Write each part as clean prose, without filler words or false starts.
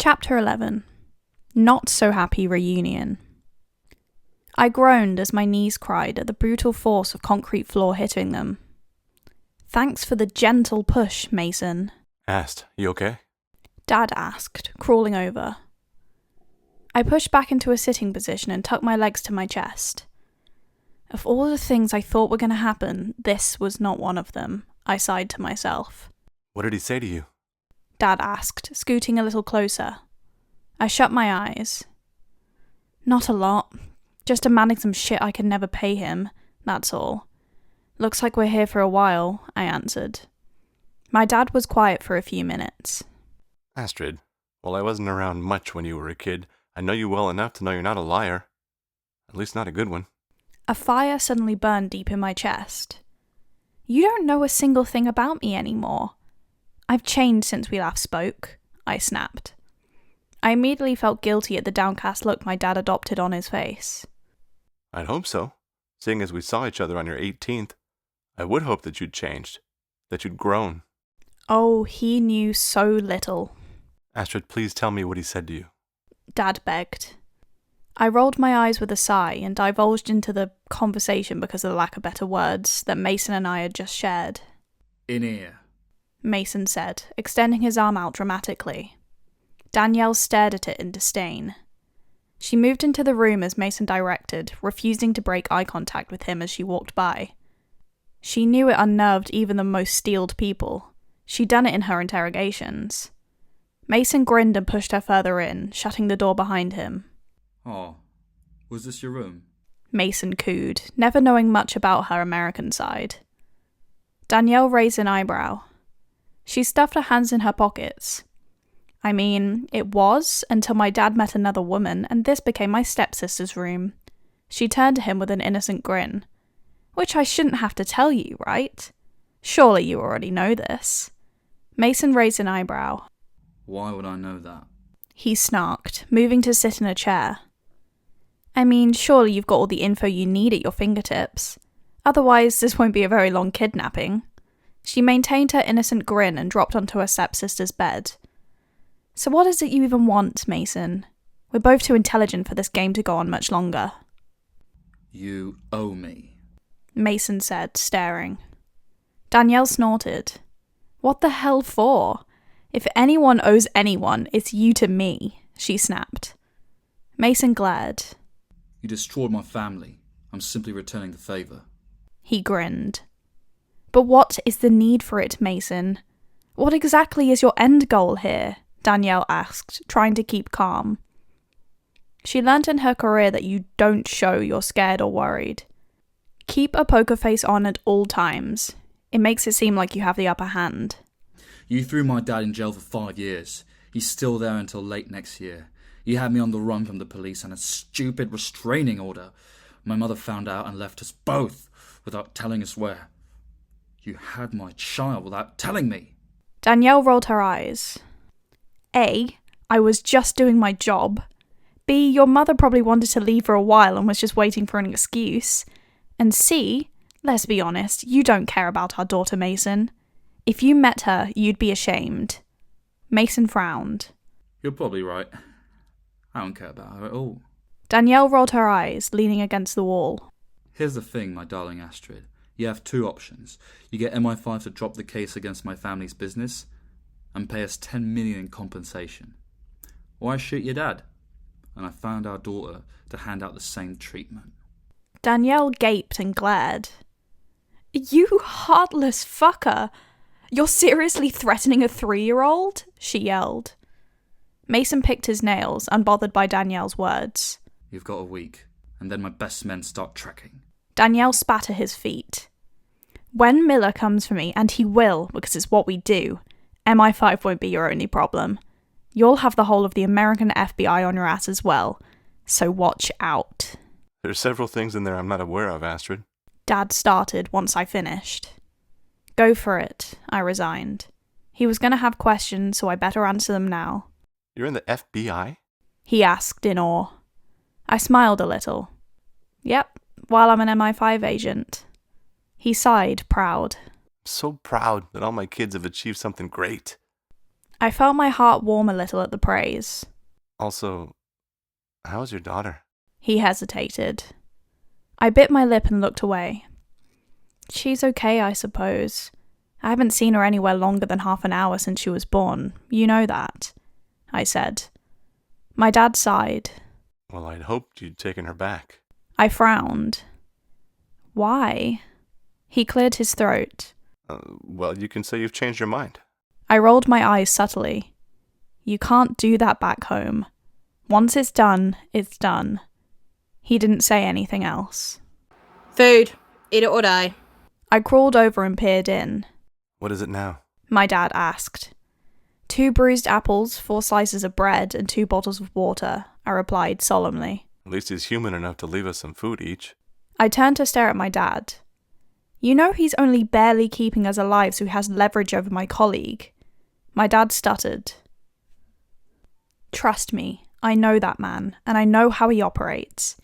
Chapter 11. Not So Happy Reunion. I groaned as my knees cried at the brutal force of concrete floor hitting them. Thanks for the gentle push, Mason. Ast, you okay? Dad asked, crawling over. I pushed back into a sitting position and tucked my legs to my chest. Of all the things I thought were going to happen, this was not one of them, I sighed to myself. What did he say to you? Dad asked, scooting a little closer. I shut my eyes. Not a lot. Just demanding some shit I could never pay him, that's all. Looks like we're here for a while, I answered. My dad was quiet for a few minutes. Astrid, while I wasn't around much when you were a kid, I know you well enough to know you're not a liar. At least not a good one. A fire suddenly burned deep in my chest. You don't know a single thing about me anymore. I've changed since we last spoke, I snapped. I immediately felt guilty at the downcast look my dad adopted on his face. I'd hope so. Seeing as we saw each other on your 18th, I would hope that you'd changed, that you'd grown. Oh, he knew so little. Astrid, please tell me what he said to you. Dad begged. I rolled my eyes with a sigh and divulged into the conversation because of the lack of better words that Mason and I had just shared. In here, Mason said, extending his arm out dramatically. Danielle stared at it in disdain. She moved into the room as Mason directed, refusing to break eye contact with him as she walked by. She knew it unnerved even the most steeled people. She'd done it in her interrogations. Mason grinned and pushed her further in, shutting the door behind him. Oh, was this your room? Mason cooed, never knowing much about her American side. Danielle raised an eyebrow. She stuffed her hands in her pockets. I mean, it was, until my dad met another woman, and this became my stepsister's room. She turned to him with an innocent grin. Which I shouldn't have to tell you, right? Surely you already know this. Mason raised an eyebrow. Why would I know that? He snarked, moving to sit in a chair. I mean, surely you've got all the info you need at your fingertips. Otherwise, this won't be a very long kidnapping. She maintained her innocent grin and dropped onto her stepsister's bed. So what is it you even want, Mason? We're both too intelligent for this game to go on much longer. You owe me, Mason said, staring. Danielle snorted. What the hell for? If anyone owes anyone, it's you to me, she snapped. Mason glared. You destroyed my family. I'm simply returning the favour. He grinned. But what is the need for it, Mason? What exactly is your end goal here? Danielle asked, trying to keep calm. She learnt in her career that you don't show you're scared or worried. Keep a poker face on at all times. It makes it seem like you have the upper hand. You threw my dad in jail for 5 years. He's still there until late next year. You had me on the run from the police and a stupid restraining order. My mother found out and left us both without telling us where. You had my child without telling me. Danielle rolled her eyes. A, I was just doing my job. B, your mother probably wanted to leave for a while and was just waiting for an excuse. And C, let's be honest, you don't care about our daughter, Mason. If you met her, you'd be ashamed. Mason frowned. You're probably right. I don't care about her at all. Danielle rolled her eyes, leaning against the wall. Here's the thing, my darling Astrid. You have 2 options. You get MI5 to drop the case against my family's business and pay us $10 million in compensation. Or I shoot your dad. And I found our daughter to hand out the same treatment. Danielle gaped and glared. You heartless fucker! You're seriously threatening a 3-year-old? She yelled. Mason picked his nails, unbothered by Danielle's words. You've got a week, and then my best men start tracking. Danielle spat at his feet. When Miller comes for me, and he will, because it's what we do, MI5 won't be your only problem. You'll have the whole of the American FBI on your ass as well, so watch out. There's several things in there I'm not aware of, Astrid. Dad started once I finished. Go for it, I resigned. He was going to have questions, so I better answer them now. You're in the FBI? He asked in awe. I smiled a little. Yep, while I'm an MI5 agent. He sighed, proud. I'm so proud that all my kids have achieved something great. I felt my heart warm a little at the praise. Also, how's your daughter? He hesitated. I bit my lip and looked away. She's okay, I suppose. I haven't seen her anywhere longer than half an hour since she was born. You know that, I said. My dad sighed. Well, I'd hoped you'd taken her back. I frowned. Why? He cleared his throat. Well, you can say you've changed your mind. I rolled my eyes subtly. You can't do that back home. Once it's done, it's done. He didn't say anything else. Food. Eat it or die. I crawled over and peered in. What is it now? My dad asked. 2 bruised apples, 4 slices of bread, and 2 bottles of water, I replied solemnly. At least he's human enough to leave us some food each. I turned to stare at my dad. You know he's only barely keeping us alive so he has leverage over my colleague. My dad stuttered. Trust me, I know that man, and I know how he operates.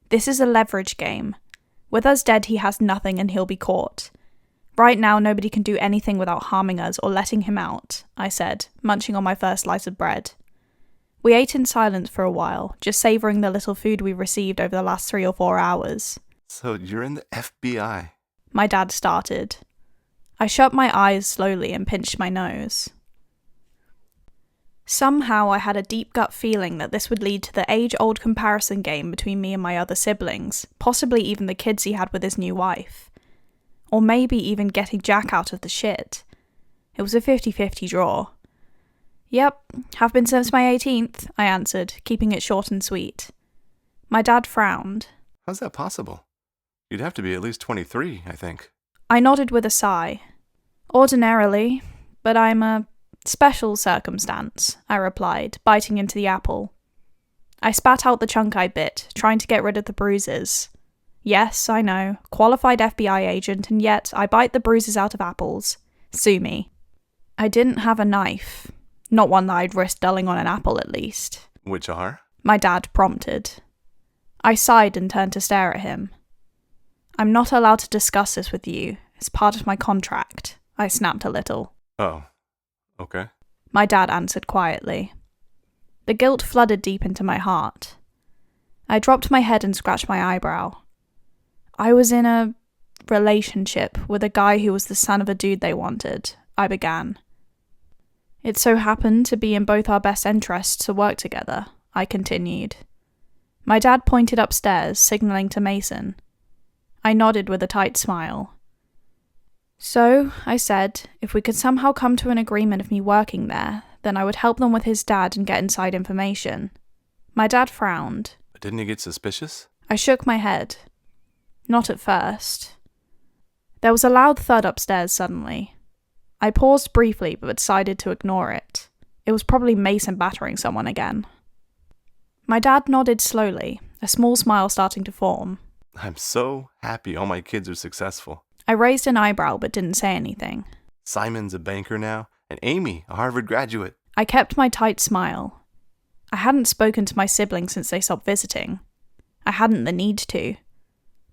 This is a leverage game. With us dead, he has nothing and he'll be caught. Right now, nobody can do anything without harming us or letting him out, I said, munching on my first slice of bread. We ate in silence for a while, just savouring the little food we received over the last 3 or 4 hours. So you're in the FBI? My dad started. I shut my eyes slowly and pinched my nose. Somehow I had a deep gut feeling that this would lead to the age-old comparison game between me and my other siblings, possibly even the kids he had with his new wife. Or maybe even getting Jack out of the shit. It was a 50-50 draw. Yep, have been since my 18th, I answered, keeping it short and sweet. My dad frowned. How's that possible? You'd have to be at least 23, I think. I nodded with a sigh. Ordinarily, but I'm a special circumstance, I replied, biting into the apple. I spat out the chunk I bit, trying to get rid of the bruises. Yes, I know, qualified FBI agent, and yet I bite the bruises out of apples. Sue me. I didn't have a knife. Not one that I'd risk dulling on an apple, at least. Which are? My dad prompted. I sighed and turned to stare at him. I'm not allowed to discuss this with you. It's part of my contract. I snapped a little. Oh, okay. My dad answered quietly. The guilt flooded deep into my heart. I dropped my head and scratched my eyebrow. I was in a relationship with a guy who was the son of a dude they wanted, I began. It so happened to be in both our best interests to work together, I continued. My dad pointed upstairs, signalling to Mason. I nodded with a tight smile. So, I said, if we could somehow come to an agreement of me working there, then I would help them with his dad and get inside information. My dad frowned. But didn't he get suspicious? I shook my head. Not at first. There was a loud thud upstairs suddenly. I paused briefly but decided to ignore it. It was probably Mason battering someone again. My dad nodded slowly, a small smile starting to form. I'm so happy all my kids are successful. I raised an eyebrow but didn't say anything. Simon's a banker now, and Amy, a Harvard graduate. I kept my tight smile. I hadn't spoken to my siblings since they stopped visiting. I hadn't the need to.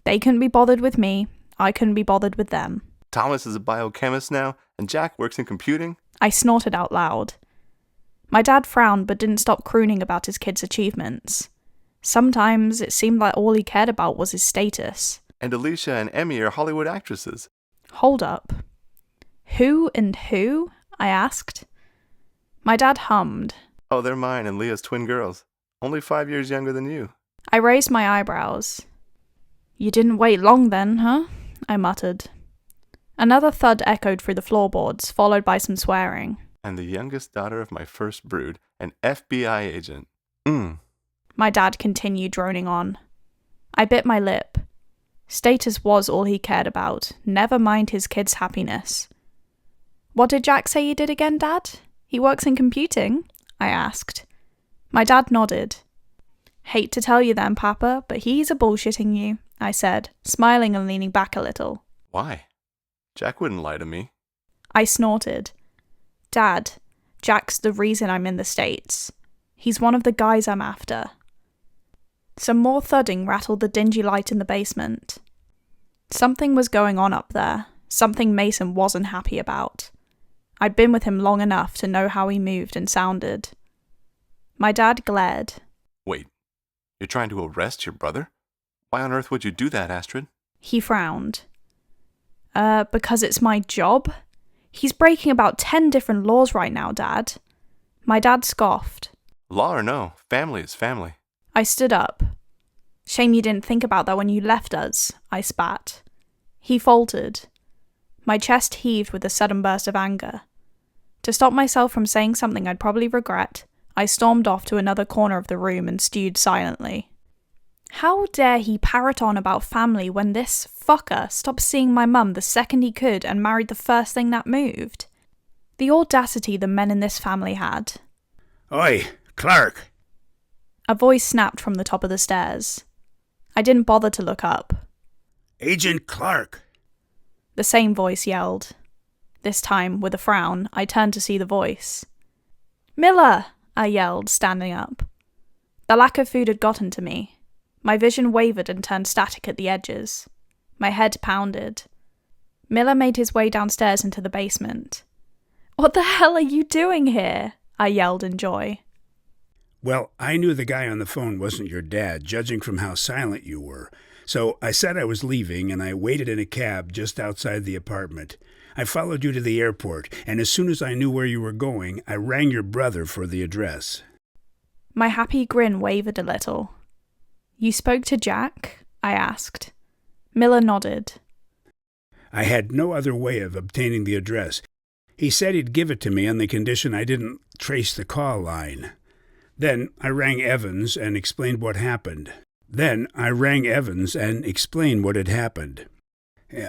They couldn't be bothered with me, I couldn't be bothered with them. Thomas is a biochemist now, and Jack works in computing. I snorted out loud. My dad frowned but didn't stop crooning about his kids' achievements. Sometimes it seemed like all he cared about was his status. And Alicia and Emmy are Hollywood actresses. Hold up. Who and who? I asked. My dad hummed. Oh, they're mine and Leah's twin girls. Only 5 years younger than you. I raised my eyebrows. You didn't wait long then, huh? I muttered. Another thud echoed through the floorboards, followed by some swearing. And the youngest daughter of my first brood, an FBI agent. My dad continued droning on. I bit my lip. Status was all he cared about, never mind his kids' happiness. What did Jack say he did again, Dad? He works in computing? I asked. My dad nodded. Hate to tell you then, Papa, but he's a bullshitting you, I said, smiling and leaning back a little. Why? Jack wouldn't lie to me. I snorted. Dad, Jack's the reason I'm in the States. He's one of the guys I'm after. Some more thudding rattled the dingy light in the basement. Something was going on up there, something Mason wasn't happy about. I'd been with him long enough to know how he moved and sounded. My dad glared. Wait, you're trying to arrest your brother? Why on earth would you do that, Astrid? He frowned. Because it's my job? He's breaking about 10 different laws right now, Dad. My dad scoffed. Law or no, family is family. I stood up. Shame you didn't think about that when you left us, I spat. He faltered. My chest heaved with a sudden burst of anger. To stop myself from saying something I'd probably regret, I stormed off to another corner of the room and stewed silently. How dare he parrot on about family when this fucker stopped seeing my mum the second he could and married the first thing that moved? The audacity the men in this family had. Oi, Clarke! A voice snapped from the top of the stairs. I didn't bother to look up. Agent Clarke! The same voice yelled. This time, with a frown, I turned to see the voice. Miller! I yelled, standing up. The lack of food had gotten to me. My vision wavered and turned static at the edges. My head pounded. Miller made his way downstairs into the basement. What the hell are you doing here? I yelled in joy. Well, I knew the guy on the phone wasn't your dad, judging from how silent you were. So I said I was leaving, and I waited in a cab just outside the apartment. I followed you to the airport, and as soon as I knew where you were going, I rang your brother for the address. My happy grin wavered a little. You spoke to Jack? I asked. Miller nodded. I had no other way of obtaining the address. He said he'd give it to me on the condition I didn't trace the call line. Then I rang Evans and explained what happened.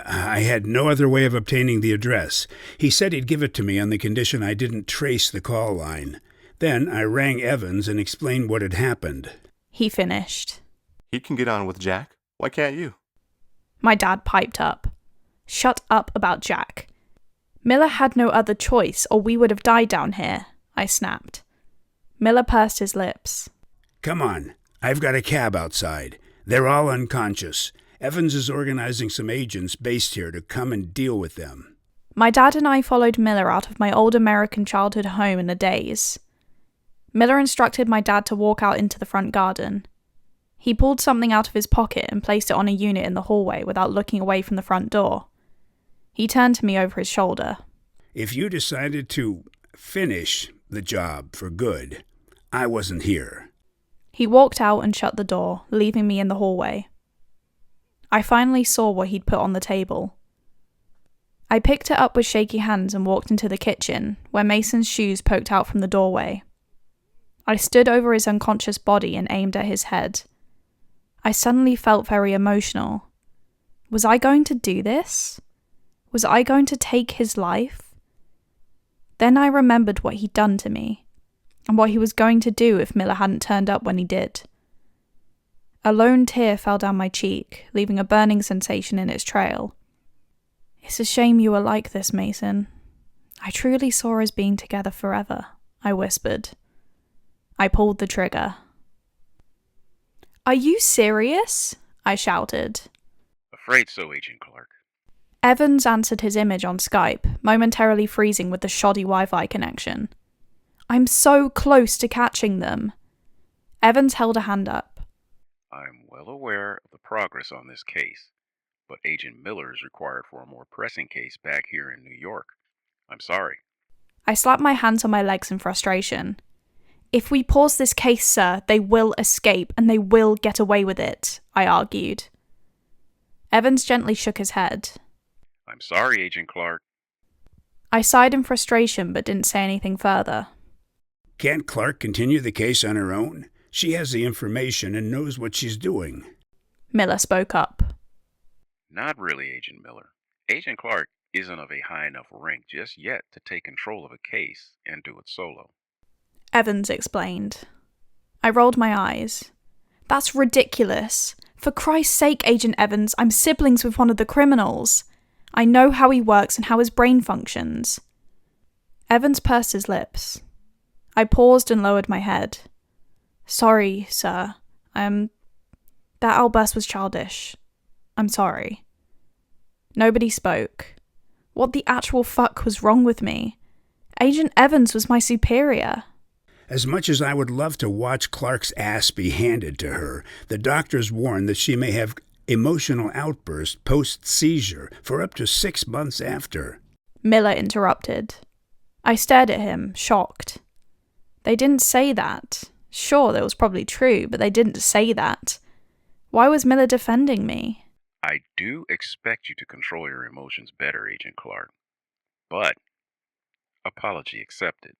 I had no other way of obtaining the address. He said he'd give it to me on the condition I didn't trace the call line. Then I rang Evans and explained what had happened. He finished. He can get on with Jack. Why can't you? My dad piped up. Shut up about Jack. Miller had no other choice, or we would have died down here, I snapped. Miller pursed his lips. Come on, I've got a cab outside. They're all unconscious. Evans is organizing some agents based here to come and deal with them. My dad and I followed Miller out of my old American childhood home in a daze. Miller instructed my dad to walk out into the front garden. He pulled something out of his pocket and placed it on a unit in the hallway without looking away from the front door. He turned to me over his shoulder. If you decided to finish the job for good, I wasn't here. He walked out and shut the door, leaving me in the hallway. I finally saw what he'd put on the table. I picked it up with shaky hands and walked into the kitchen, where Mason's shoes poked out from the doorway. I stood over his unconscious body and aimed at his head. I suddenly felt very emotional. Was I going to do this? Was I going to take his life? Then I remembered what he'd done to me, and what he was going to do if Miller hadn't turned up when he did. A lone tear fell down my cheek, leaving a burning sensation in its trail. It's a shame you were like this, Mason. I truly saw us being together forever, I whispered. I pulled the trigger. Are you serious? I shouted. Afraid so, Agent Clarke. Evans answered his image on Skype, momentarily freezing with the shoddy Wi-Fi connection. I'm so close to catching them. Evans held a hand up. I'm well aware of the progress on this case, but Agent Miller is required for a more pressing case back here in New York. I'm sorry. I slapped my hands on my legs in frustration. If we pause this case, sir, they will escape and they will get away with it, I argued. Evans gently shook his head. I'm sorry, Agent Clarke. I sighed in frustration but didn't say anything further. Can't Clarke continue the case on her own? She has the information and knows what she's doing. Miller spoke up. Not really, Agent Miller. Agent Clarke isn't of a high enough rank just yet to take control of a case and do it solo. Evans explained. I rolled my eyes. That's ridiculous. For Christ's sake, Agent Evans, I'm siblings with one of the criminals. I know how he works and how his brain functions. Evans pursed his lips. I paused and lowered my head. Sorry, sir. That outburst was childish. I'm sorry. Nobody spoke. What the actual fuck was wrong with me? Agent Evans was my superior. As much as I would love to watch Clarke's ass be handed to her, the doctors warn that she may have emotional outbursts post-seizure for up to 6 months after. Miller interrupted. I stared at him, shocked. They didn't say that. Sure, that was probably true, but they didn't say that. Why was Miller defending me? I do expect you to control your emotions better, Agent Clarke. But, apology accepted.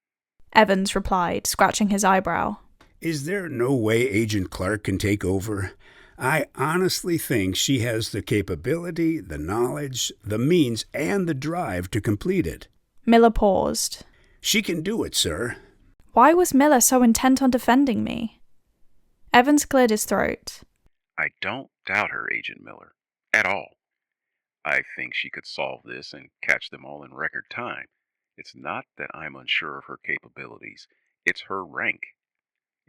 Evans replied, scratching his eyebrow. Is there no way Agent Clarke can take over? I honestly think she has the capability, the knowledge, the means, and the drive to complete it. Miller paused. She can do it, sir. Why was Miller so intent on defending me? Evans cleared his throat. I don't doubt her, Agent Miller. At all. I think she could solve this and catch them all in record time. It's not that I'm unsure of her capabilities. It's her rank.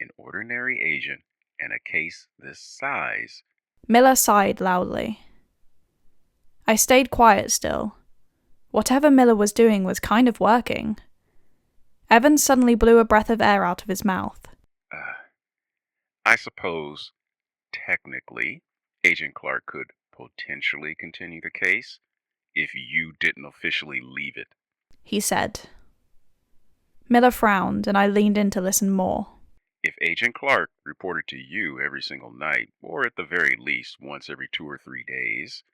An ordinary agent and a case this size. Miller sighed loudly. I stayed quiet still. Whatever Miller was doing was kind of working. Evans suddenly blew a breath of air out of his mouth. I suppose, technically, Agent Clarke could potentially continue the case if you didn't officially leave it, he said. Miller frowned, and I leaned in to listen more. If Agent Clarke reported to you every single night, or at the very least once every 2 or 3 days,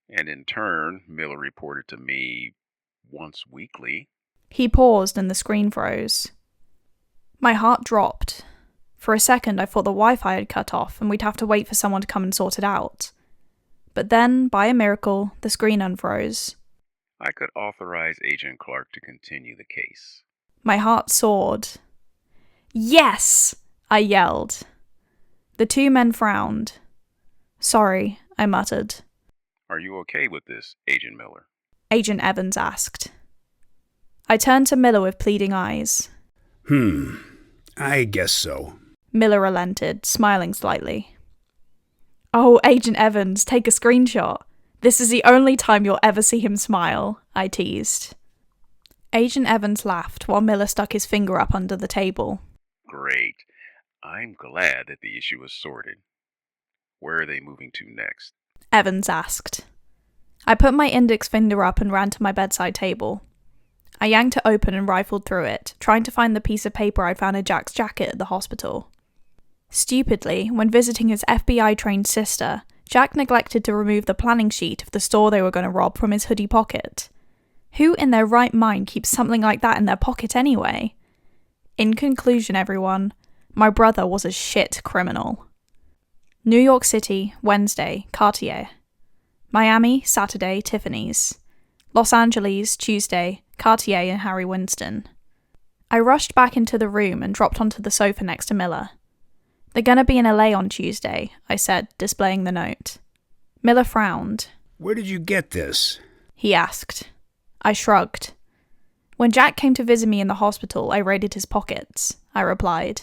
and in turn, Miller reported to me once weekly. He paused and the screen froze. My heart dropped. For a second, I thought the Wi-Fi had cut off and we'd have to wait for someone to come and sort it out. But then, by a miracle, the screen unfroze. I could authorize Agent Clarke to continue the case. My heart soared. Yes! I yelled. The 2 men frowned. Sorry, I muttered. Are you okay with this, Agent Miller? Agent Evans asked. I turned to Miller with pleading eyes. I guess so. Miller relented, smiling slightly. Oh, Agent Evans, take a screenshot. This is the only time you'll ever see him smile, I teased. Agent Evans laughed while Miller stuck his finger up under the table. Great. I'm glad that the issue was sorted. Where are they moving to next? Evans asked. I put my index finger up and ran to my bedside table. I yanked it open and rifled through it, trying to find the piece of paper I'd found in Jack's jacket at the hospital. Stupidly, when visiting his FBI-trained sister, Jack neglected to remove the planning sheet of the store they were going to rob from his hoodie pocket. Who in their right mind keeps something like that in their pocket anyway? In conclusion, everyone, my brother was a shit criminal. New York City, Wednesday, Cartier. Miami, Saturday, Tiffany's. Los Angeles, Tuesday, Cartier and Harry Winston. I rushed back into the room and dropped onto the sofa next to Miller. They're gonna be in LA on Tuesday, I said, displaying the note. Miller frowned. Where did you get this? He asked. I shrugged. When Jack came to visit me in the hospital, I raided his pockets, I replied.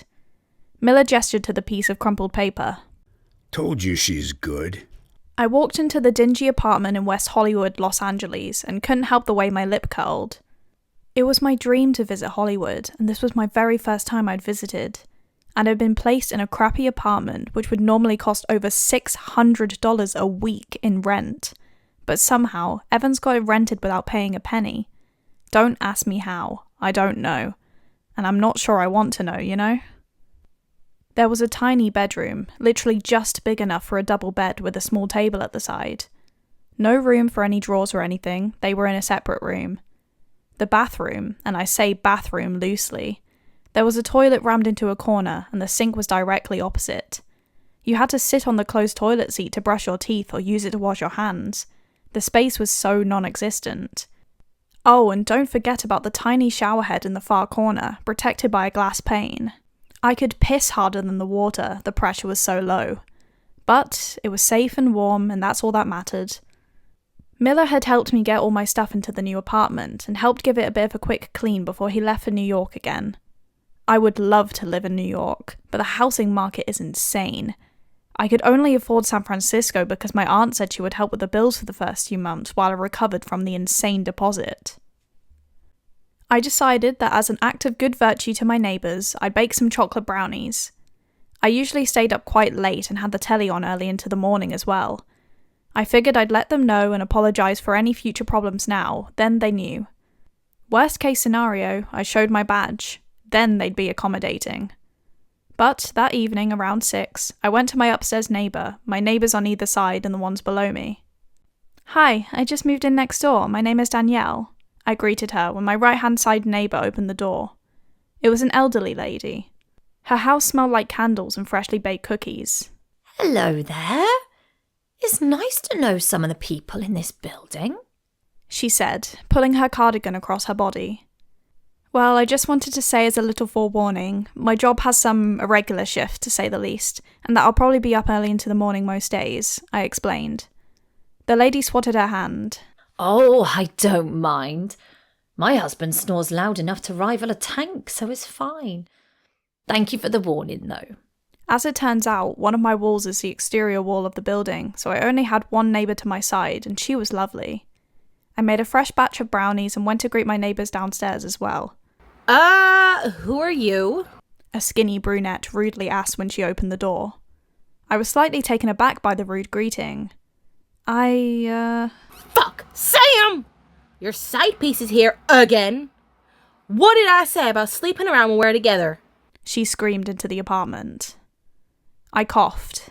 Miller gestured to the piece of crumpled paper. Told you she's good. I walked into the dingy apartment in West Hollywood, Los Angeles, and couldn't help the way my lip curled. It was my dream to visit Hollywood, and this was my very first time I'd visited, and I'd been placed in a crappy apartment which would normally cost over $600 a week in rent. But somehow, Evans got it rented without paying a penny. Don't ask me how, I don't know. And I'm not sure I want to know, you know? There was a tiny bedroom, literally just big enough for a double bed with a small table at the side. No room for any drawers or anything, they were in a separate room. The bathroom, and I say bathroom loosely, there was a toilet rammed into a corner and the sink was directly opposite. You had to sit on the closed toilet seat to brush your teeth or use it to wash your hands. The space was so non-existent. Oh, and don't forget about the tiny shower head in the far corner, protected by a glass pane. I could piss harder than the water, the pressure was so low. But it was safe and warm, and that's all that mattered. Miller had helped me get all my stuff into the new apartment, and helped give it a bit of a quick clean before he left for New York again. I would love to live in New York, but the housing market is insane. I could only afford San Francisco because my aunt said she would help with the bills for the first few months while I recovered from the insane deposit. I decided that as an act of good virtue to my neighbours, I'd bake some chocolate brownies. I usually stayed up quite late and had the telly on early into the morning as well. I figured I'd let them know and apologise for any future problems now, then they knew. Worst case scenario, I showed my badge, then they'd be accommodating. But that evening, around 6, I went to my upstairs neighbour, my neighbours on either side and the ones below me. "Hi, I just moved in next door, my name is Danielle," I greeted her when my right-hand side neighbour opened the door. It was an elderly lady. Her house smelled like candles and freshly baked cookies. "Hello there. It's nice to know some of the people in this building," she said, pulling her cardigan across her body. "Well, I just wanted to say as a little forewarning, my job has some irregular shifts, to say the least, and that I'll probably be up early into the morning most days," I explained. The lady swatted her hand. "Oh, I don't mind. My husband snores loud enough to rival a tank, so it's fine. Thank you for the warning, though." As it turns out, one of my walls is the exterior wall of the building, so I only had one neighbour to my side, and she was lovely. I made a fresh batch of brownies and went to greet my neighbours downstairs as well. Who are you?" A skinny brunette rudely asked when she opened the door. I was slightly taken aback by the rude greeting. Fuck! Sam! Your side piece is here again. What did I say about sleeping around when we're together? She screamed into the apartment. I coughed.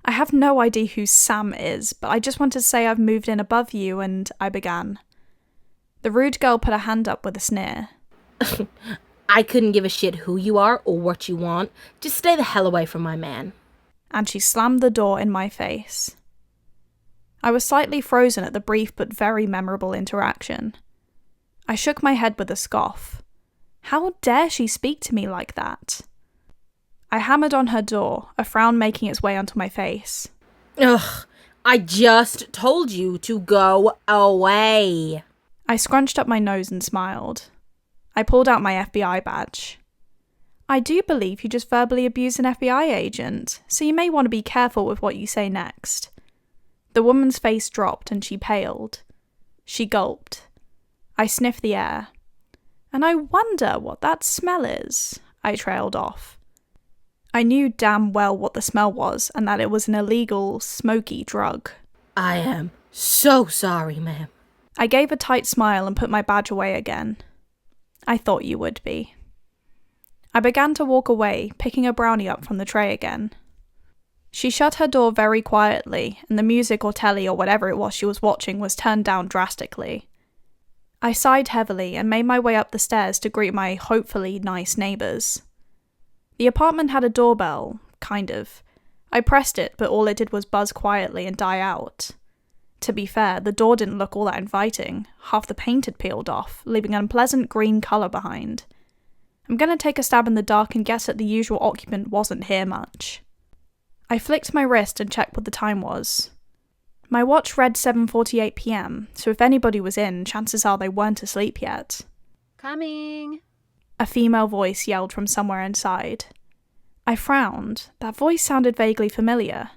"I have no idea who Sam is, but I just wanted to say I've moved in above you," and I began. The rude girl put her hand up with a sneer. I couldn't give a shit who you are or what you want. Just stay the hell away from my man. And she slammed the door in my face. I was slightly frozen at the brief but very memorable interaction. I shook my head with a scoff. How dare she speak to me like that? I hammered on her door, a frown making its way onto my face. Ugh, I just told you to go away. I scrunched up my nose and smiled. I pulled out my FBI badge. "I do believe you just verbally abused an FBI agent, so you may want to be careful with what you say next." The woman's face dropped and she paled. She gulped. I sniffed the air. "And I wonder what that smell is," I trailed off. I knew damn well what the smell was and that it was an illegal, smoky drug. I am so sorry, ma'am. I gave a tight smile and put my badge away again. I thought you would be. I began to walk away, picking a brownie up from the tray again. She shut her door very quietly, and the music or telly or whatever it was she was watching was turned down drastically. I sighed heavily and made my way up the stairs to greet my hopefully nice neighbours. The apartment had a doorbell, kind of. I pressed it, but all it did was buzz quietly and die out. To be fair, the door didn't look all that inviting. Half the paint had peeled off, leaving an unpleasant green colour behind. I'm going to take a stab in the dark and guess that the usual occupant wasn't here much. I flicked my wrist and checked what the time was. My watch read 7:48 p.m, so if anybody was in, chances are they weren't asleep yet. "Coming!" A female voice yelled from somewhere inside. I frowned. That voice sounded vaguely familiar.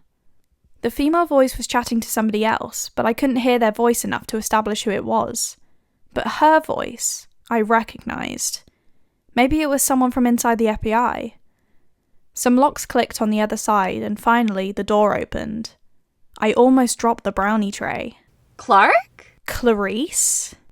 The female voice was chatting to somebody else, but I couldn't hear their voice enough to establish who it was. But her voice, I recognised. Maybe it was someone from inside the FBI. Some locks clicked on the other side, and finally the door opened. I almost dropped the brownie tray. "Clarke?" Clarisse?